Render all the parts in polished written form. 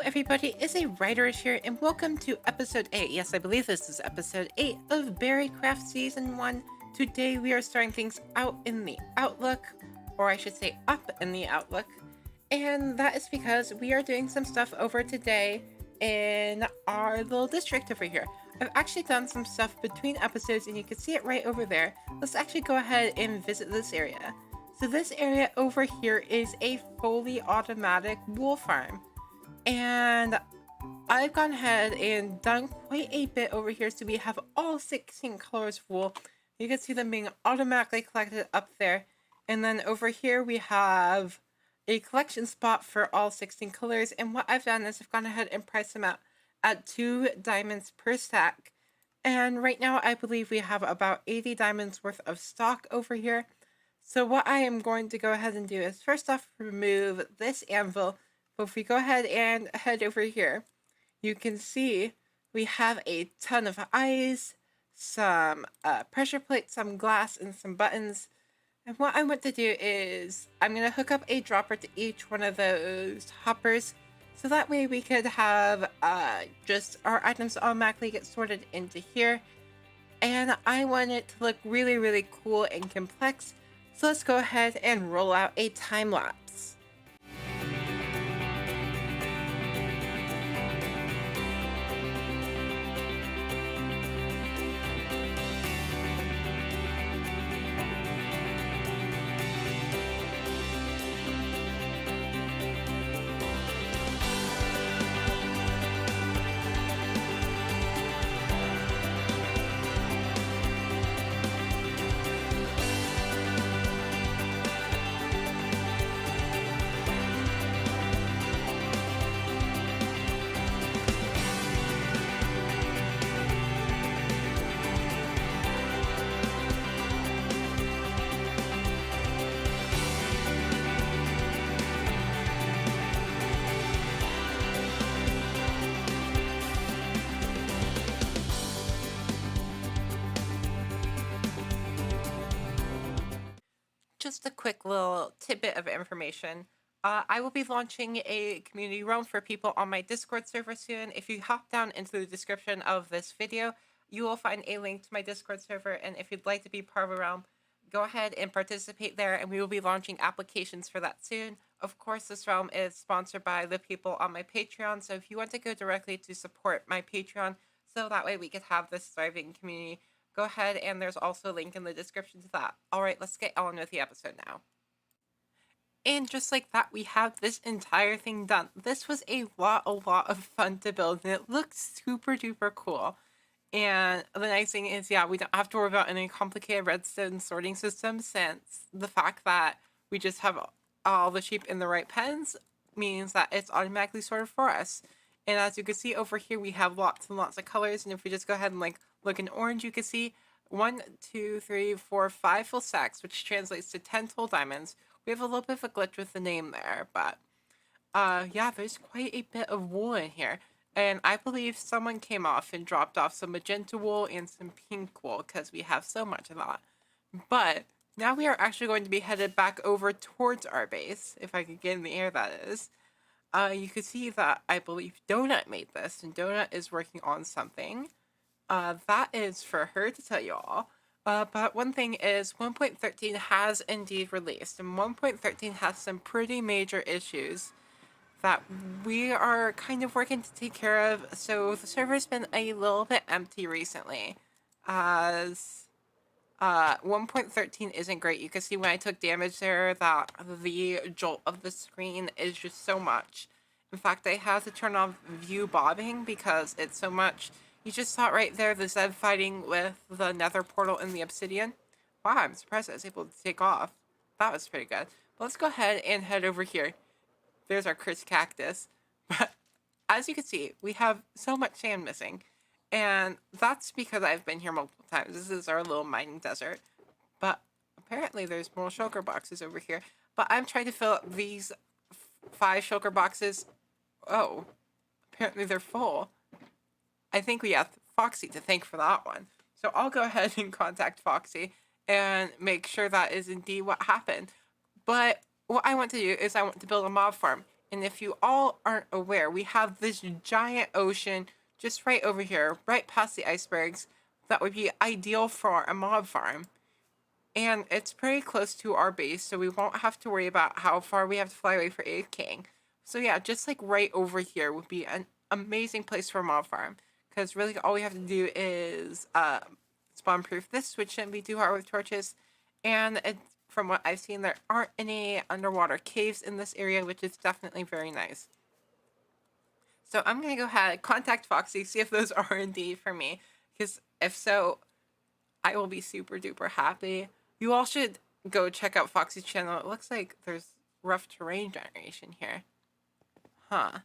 everybody, it's a writer here, and welcome to episode 8. Yes, I believe this is episode 8 of BerryCraft season 1. Today we are starting things out in the Outlook, or I should say up in the Outlook, and that is because we are doing some stuff over today in our little district over here. I've actually done some stuff between episodes, and you can see it right over there. Let's actually go ahead and visit this area. So this area over here is a fully automatic wool farm. And I've gone ahead and done quite a bit over here, so we have all 16 colors of wool. You can see them being automatically collected up there. And then over here we have a collection spot for all 16 colors. And what I've done is I've gone ahead and priced them out at 2 diamonds per stack. And right now I believe we have about 80 diamonds worth of stock over here. So what I am going to go ahead and do is first off remove this anvil. But if we go ahead and head over here, you can see we have a ton of eyes, some pressure plates, some glass, and some buttons. And what I want to do is I'm going to hook up a dropper to each one of those hoppers. So that way we could have just our items automatically get sorted into here. And I want it to look really, really cool and complex. So let's go ahead and roll out a time lapse. Just a quick little tidbit of information. I will be launching a community realm for people on my Discord server soon. If you hop down into the description of this video, you will find a link to my Discord server. And if you'd like to be part of a realm, go ahead and participate there. And we will be launching applications for that soon. Of course, this realm is sponsored by the people on my Patreon. So if you want to go directly to support my Patreon, so that way we could have this thriving community, go ahead, and there's also a link in the description to that. All right, let's get on with the episode now. And just like that, we have this entire thing done. This was a lot of fun to build, and it looks super duper cool. And the nice thing is, yeah, we don't have to worry about any complicated redstone sorting system, since the fact that we just have all the sheep in the right pens means that it's automatically sorted for us. And as you can see over here, we have lots and lots of colors. And if we just go ahead and look in orange, you can see 1, 2, 3, 4, 5 full stacks, which translates to 10 total diamonds. We have a little bit of a glitch with the name there, but yeah, there's quite a bit of wool in here. And I believe someone came off and dropped off some magenta wool and some pink wool because we have so much of that. But now we are actually going to be headed back over towards our base, if I could get in the air, that is. You can see that I believe Donut made this, and Donut is working on something. That is for her to tell you all. But one thing is 1.13 has indeed released, and 1.13 has some pretty major issues that we are kind of working to take care of. So the server's been a little bit empty recently, as 1.13 isn't great. You can see when I took damage there that the jolt of the screen is just so much. In fact, I had to turn off view bobbing because it's so much. You just saw it right there, the Zed fighting with the Nether portal in the obsidian. Wow, I'm surprised I was able to take off. That was pretty good. But let's go ahead and head over here. There's our cursed cactus. But as you can see, we have so much sand missing. And that's because I've been here multiple times. This is our little mining desert. But apparently there's more shulker boxes over here. But I'm trying to fill up these 5 shulker boxes. Oh, apparently they're full. I think we have Foxy to thank for that one. So I'll go ahead and contact Foxy and make sure that is indeed what happened. But what I want to do is I want to build a mob farm. And if you all aren't aware, we have this giant ocean just right over here, right past the icebergs, that would be ideal for a mob farm. And it's pretty close to our base, so we won't have to worry about how far we have to fly away for a king. So yeah, just like right over here would be an amazing place for a mob farm. Because really all we have to do is spawn proof this, which shouldn't be too hard with torches. And from what I've seen, there aren't any underwater caves in this area, which is definitely very nice. So I'm going to go ahead, contact Foxy, see if those are indeed for me. Because if so, I will be super duper happy. You all should go check out Foxy's channel. It looks like there's rough terrain generation here. Huh.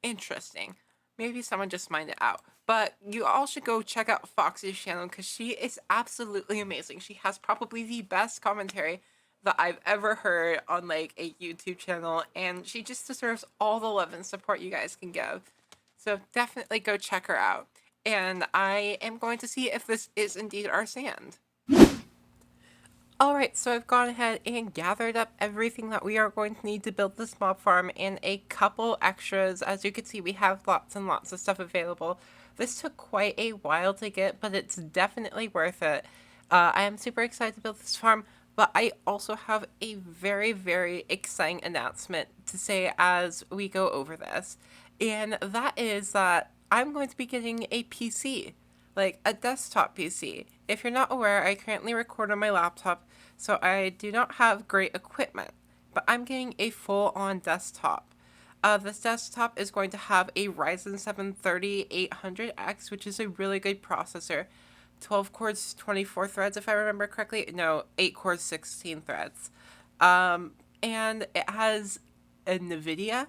Interesting. Maybe someone just mined it out. But you all should go check out Foxy's channel because she is absolutely amazing. She has probably the best commentary that I've ever heard on like a YouTube channel, and she just deserves all the love and support you guys can give. So definitely go check her out. And I am going to see if this is indeed our sand. Alright, so I've gone ahead and gathered up everything that we are going to need to build this mob farm and a couple extras. As you can see, we have lots and lots of stuff available. This took quite a while to get, but it's definitely worth it. I am super excited to build this farm, but I also have a very, very exciting announcement to say as we go over this. And that is that I'm going to be getting a PC, like a desktop PC. If you're not aware, I currently record on my laptop, so I do not have great equipment, but I'm getting a full-on desktop. This desktop is going to have a Ryzen 7 3800X, which is a really good processor. 12 cores, 24 threads, if I remember correctly. No, 8 cores, 16 threads. And it has a NVIDIA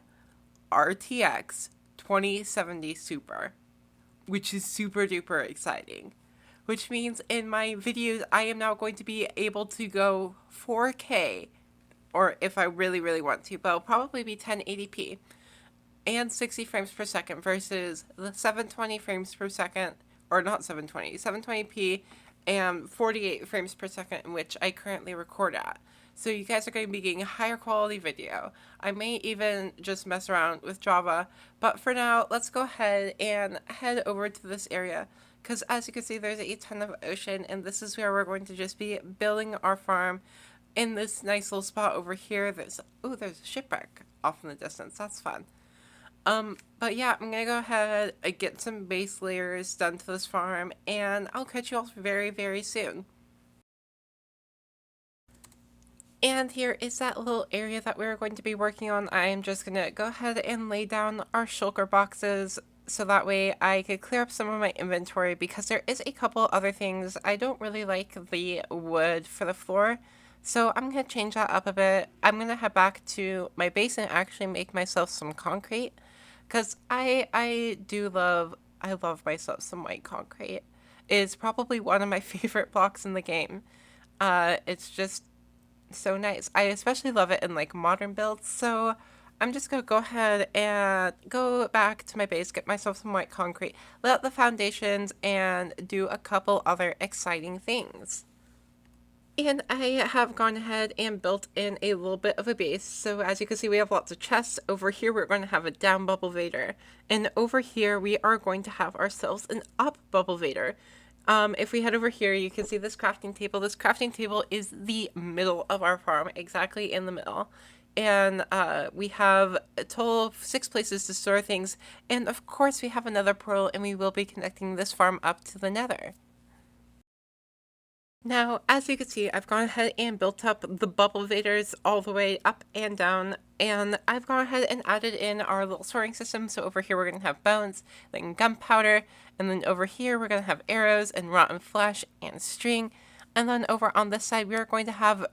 RTX 2070 Super, which is super duper exciting. Which means in my videos, I am now going to be able to go 4K, or if I really, really want to, but it'll probably be 1080p and 60 frames per second versus the 720 frames per second, or not 720, 720p and 48 frames per second in which I currently record at. So you guys are going to be getting a higher quality video. I may even just mess around with Java, but for now, let's go ahead and head over to this area. Because as you can see, there's a ton of ocean, and this is where we're going to just be building our farm in this nice little spot over here. There's a shipwreck off in the distance. That's fun. But yeah, I'm gonna go ahead and get some base layers done to this farm, and I'll catch you all very, very soon. And here is that little area that we're going to be working on. I am just gonna go ahead and lay down our shulker boxes so that way I could clear up some of my inventory, because there is a couple other things. I don't really like the wood for the floor, so I'm gonna change that up a bit. I'm gonna head back to my base and actually make myself some concrete, because I love myself some white concrete. It's probably one of my favorite blocks in the game. It's just so nice. I especially love it in like modern builds, so I'm just gonna go ahead and go back to my base, get myself some white concrete, lay out the foundations, and do a couple other exciting things. And I have gone ahead and built in a little bit of a base. So as you can see, we have lots of chests. Over here, we're going to have a down bubble vader. And over here, we are going to have ourselves an up bubble vader. If we head over here, you can see this crafting table. This crafting table is the middle of our farm, exactly in the middle. And we have a total of 6 places to store things. And of course, we have another portal, and we will be connecting this farm up to the Nether. Now, as you can see, I've gone ahead and built up the bubble vaders all the way up and down, and I've gone ahead and added in our little sorting system. So over here we're going to have bones, then gunpowder, and then over here we're going to have arrows and rotten flesh and string, and then over on this side we are going to have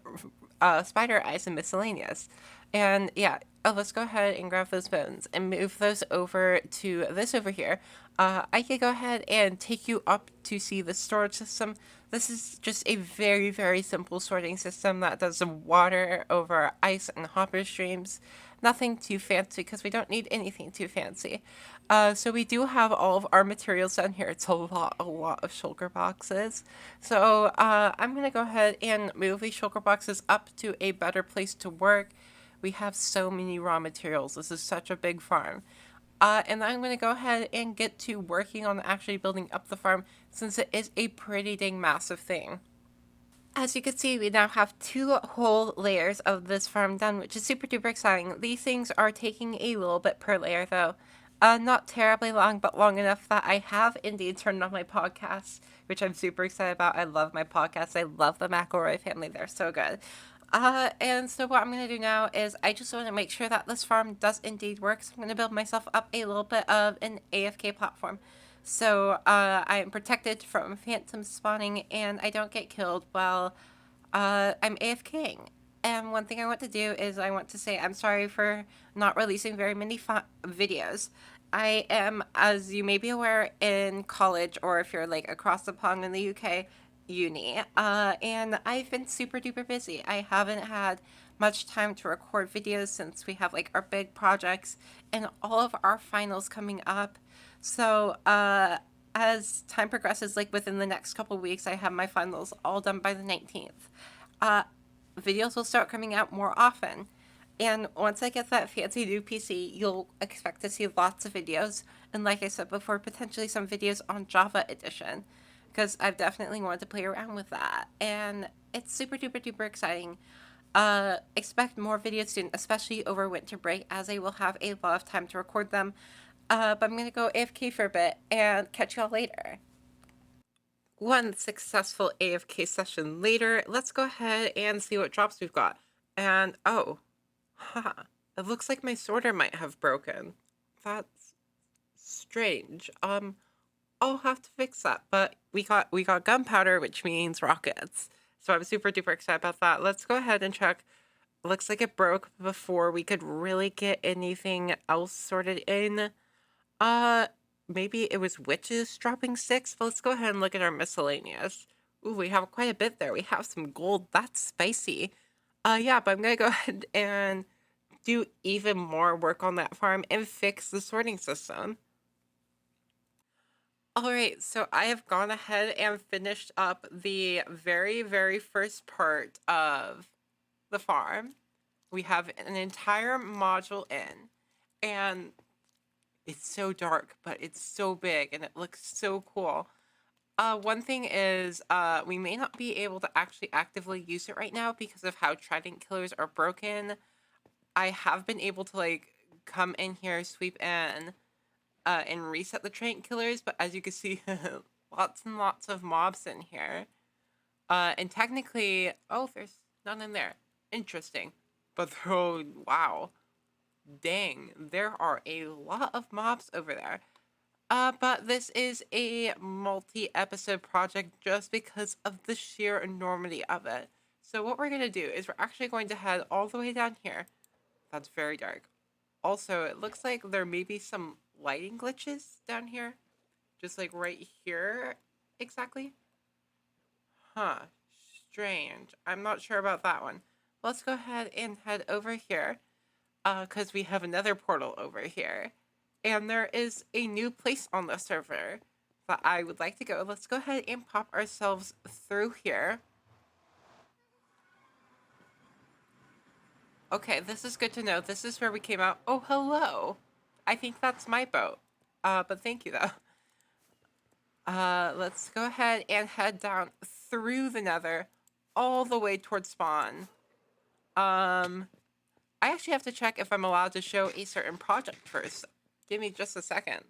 spider eyes and miscellaneous. And yeah, let's go ahead and grab those bones and move those over to this over here. I could go ahead and take you up to see the storage system. This is just a very, very simple sorting system that does water over ice and hopper streams. Nothing too fancy, because we don't need anything too fancy. So we do have all of our materials down here. It's a lot of shulker boxes. So I'm going to go ahead and move these shulker boxes up to a better place to work. We have so many raw materials. This is such a big farm. And I'm going to go ahead and get to working on actually building up the farm since it is a pretty dang massive thing. As you can see, we now have 2 whole layers of this farm done, which is super duper exciting. These things are taking a little bit per layer though. Not terribly long, but long enough that I have indeed turned on my podcasts, which I'm super excited about. I love my podcasts. I love the McElroy family. They're so good. And so what I'm going to do now is I just want to make sure that this farm does indeed work. So I'm going to build myself up a little bit of an AFK platform. So I am protected from phantom spawning and I don't get killed while I'm AFKing. And one thing I want to do is I want to say I'm sorry for not releasing very many videos. I am, as you may be aware, in college, or if you're like across the pond in the UK, uni. And I've been super duper busy. I haven't had much time to record videos since we have like our big projects and all of our finals coming up. So, as time progresses, like within the next couple weeks, I have my finals all done by the 19th. Uh, Videos will start coming out more often. And once I get that fancy new PC, you'll expect to see lots of videos. And like I said before, potentially some videos on Java Edition. Because I've definitely wanted to play around with that. And it's super duper duper exciting. Expect more videos soon, especially over winter break, as I will have a lot of time to record them. But I'm going to go AFK for a bit and catch y'all later. One successful AFK session later, let's go ahead and see what drops we've got. And oh, haha, it looks like my sorter might have broken. That's strange. I'll have to fix that. But we got gunpowder, which means rockets. So I'm super duper excited about that. Let's go ahead and check. Looks like it broke before we could really get anything else sorted in. Uh, Maybe it was witches dropping sticks, but let's go ahead and look at our miscellaneous. Ooh, we have quite a bit there. We have some gold. That's spicy. Yeah, but I'm gonna go ahead and do even more work on that farm and fix the sorting system. Alright, so I have gone ahead and finished up the very, very first part of the farm. We have an entire module in, and it's so dark, but it's so big and it looks so cool. One thing is, we may not be able to actually actively use it right now because of how trident killers are broken. I have been able to like come in here, sweep in, and reset the trident killers, but as you can see, lots and lots of mobs in here. And technically, oh, there's none in there. Interesting. But oh, wow. Dang, there are a lot of mobs over there. But this is a multi-episode project just because of the sheer enormity of it. So what we're going to do is we're actually going to head all the way down here. That's very dark. Also, it looks like there may be some lighting glitches down here. Just like right here, exactly. Huh, strange. I'm not sure about that one. Let's go ahead and head over here. Because we have another portal over here. And there is a new place on the server that I would like to go. Let's go ahead and pop ourselves through here. Okay, this is good to know. This is where we came out. Oh, hello. I think that's my boat. But thank you, though. Let's go ahead and head down through the Nether all the way towards spawn. I actually have to check if I'm allowed to show a certain project first. Give me just a second.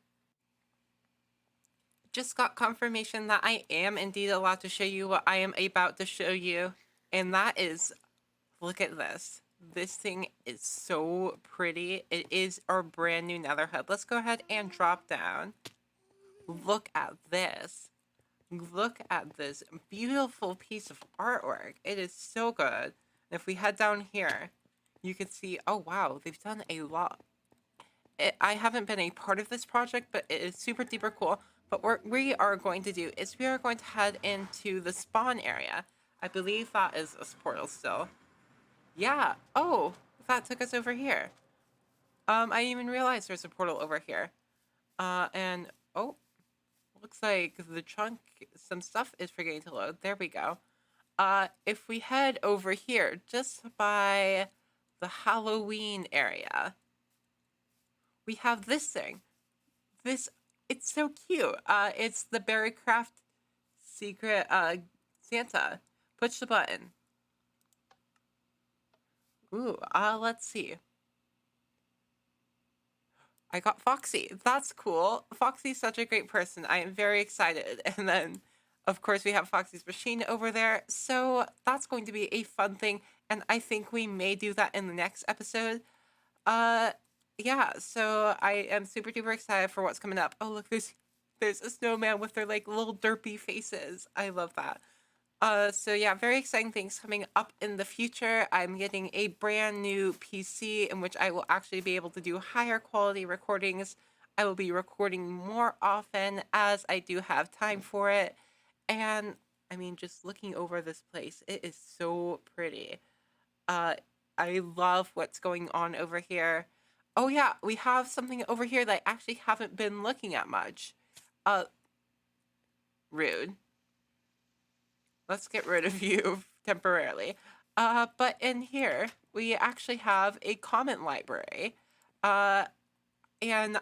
Just got confirmation that I am indeed allowed to show you what I am about to show you. And that is, look at this. This thing is so pretty. It is our brand new Nether hub. Let's go ahead and drop down. Look at this. Look at this beautiful piece of artwork. It is so good. And if we head down here, you can see, oh wow, they've done a lot. I haven't been a part of this project, but it is super duper cool. But what we are going to do is we are going to head into the spawn area. I believe that is a portal still. Yeah. Oh, that took us over here. I didn't even realize there's a portal over here. And oh, looks like the chunk, some stuff is forgetting to load. There we go. If we head over here, just by the Halloween area. We have this thing. This it's so cute. It's the BerryCraft secret Santa. Push the button. Ooh, let's see. I got Foxy. That's cool. Foxy's such a great person. I am very excited. And then, of course, we have Foxy's machine over there. So that's going to be a fun thing. And I think we may do that in the next episode. Uh, yeah. So I am super duper excited for what's coming up. Oh, look, there's a snowman with their like little derpy faces. I love that. So yeah, very exciting things coming up in the future. I'm getting a brand new PC in which I will actually be able to do higher quality recordings. I will be recording more often as I do have time for it. And I mean, just looking over this place, it is so pretty. Uh, I love what's going on over here. Oh yeah, we have something over here that I actually haven't been looking at much. Uh, Rude. Let's get rid of you temporarily. But in here, we actually have a comment library. Uh, and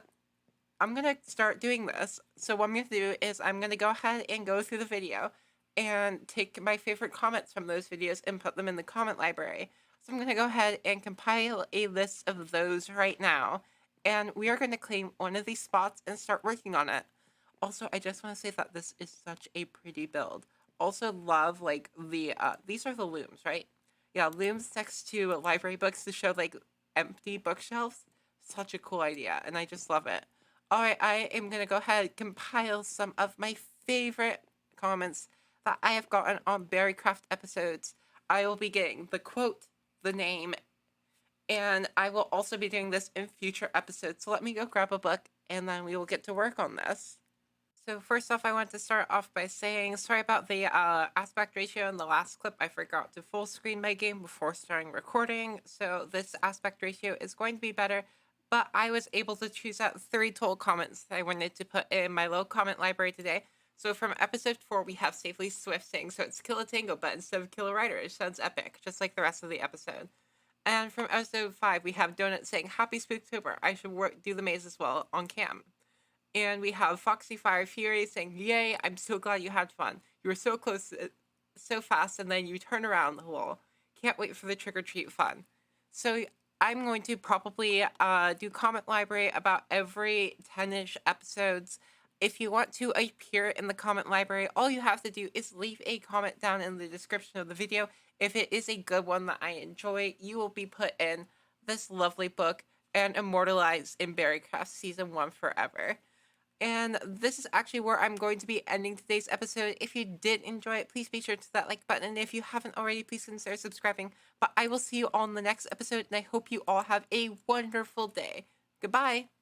I'm going to start doing this. So what I'm going to do is I'm going to go ahead and go through the video and take my favorite comments from those videos and put them in the comment library. So I'm going to go ahead and compile a list of those right now. And we are going to claim one of these spots and start working on it. Also, I just want to say that this is such a pretty build. Also love like these are the looms, right? Yeah, looms next to library books to show like empty bookshelves. Such a cool idea, and I just love it. All right, I am gonna go ahead and compile some of my favorite comments that I have gotten on BerryCraft episodes. I will be getting the quote, the name, and I will also be doing this in future episodes. So let me go grab a book, and then we will get to work on this. So first off, I want to start off by saying sorry about the aspect ratio in the last clip. I forgot to full screen my game before starting recording, so this aspect ratio is going to be better, but I was able to choose out 3 total comments that I wanted to put in my little comment library today. So from episode 4, we have Safely Swift saying, so it's Kill a Tango, but instead of Kill a Rider, it sounds epic, just like the rest of the episode. And from episode 5, we have Donut saying, Happy Spooktober, I should do the maze as well on cam. And we have Foxy Fire Fury saying, Yay, I'm so glad you had fun. You were so close, so fast, and then you turn around. Lol. Can't wait for the trick or treat fun. So I'm going to probably do comment library about every 10-ish episodes. If you want to appear in the comment library, all you have to do is leave a comment down in the description of the video. If it is a good one that I enjoy, you will be put in this lovely book and immortalized in BerryCraft Season 1 forever. And this is actually where I'm going to be ending today's episode. If you did enjoy it, please be sure to hit that like button. And if you haven't already, please consider subscribing. But I will see you all in the next episode, and I hope you all have a wonderful day. Goodbye.